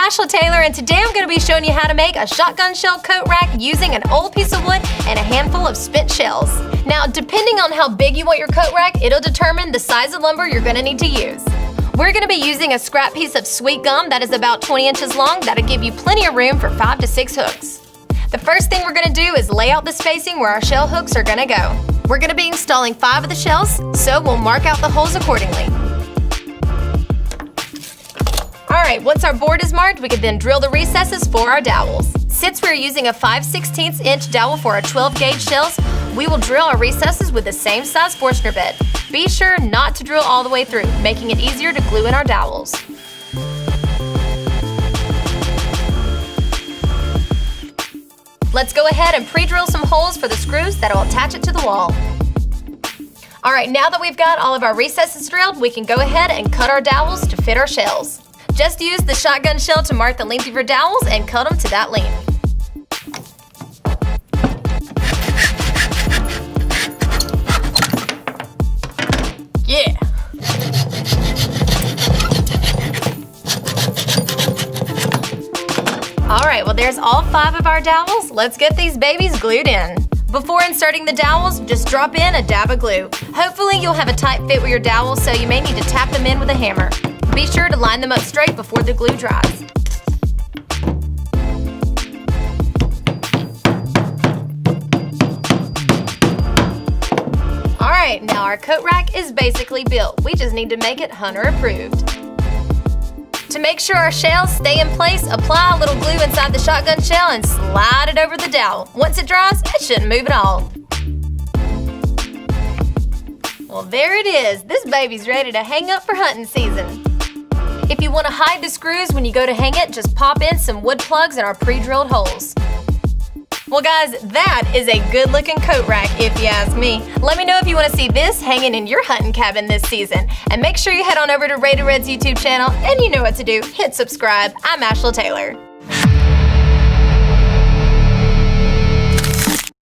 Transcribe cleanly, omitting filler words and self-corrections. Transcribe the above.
Ashley Taylor, and today I'm going to be showing you how to make a shotgun shell coat rack using an old piece of wood and a handful of spent shells. Now, depending on how big you want your coat rack, it'll determine the size of lumber you're going to need to use. We're going to be using a scrap piece of sweet gum that is about 20 inches long that'll give you plenty of room for 5 to 6 hooks. The first thing we're going to do is lay out the spacing where our shell hooks are going to go. We're going to be installing 5 of the shells, so we'll mark out the holes accordingly. Alright, once our board is marked, we can then drill the recesses for our dowels. Since we're using a 5/16 inch dowel for our 12 gauge shells, we will drill our recesses with the same size Forstner bit. Be sure not to drill all the way through, making it easier to glue in our dowels. Let's go ahead and pre-drill some holes for the screws that will attach it to the wall. Alright, now that we've got all of our recesses drilled, we can go ahead and cut our dowels to fit our shells. Just use the shotgun shell to mark the length of your dowels and cut them to that length. Yeah! Alright, well there's all 5 of our dowels. Let's get these babies glued in. Before inserting the dowels, just drop in a dab of glue. Hopefully you'll have a tight fit with your dowels, so you may need to tap them in with a hammer. Be sure to line them up straight before the glue dries. Alright, now our coat rack is basically built. We just need to make it Hunter approved. To make sure our shells stay in place, apply a little glue inside the shotgun shell and slide it over the dowel. Once it dries, it shouldn't move at all. Well, there it is. This baby's ready to hang up for hunting season. If you want to hide the screws when you go to hang it, just pop in some wood plugs in our pre-drilled holes. Well guys, that is a good looking coat rack if you ask me. Let me know if you want to see this hanging in your hunting cabin this season. And make sure you head on over to Rated Red's YouTube channel, and you know what to do. Hit subscribe. I'm Ashley Taylor.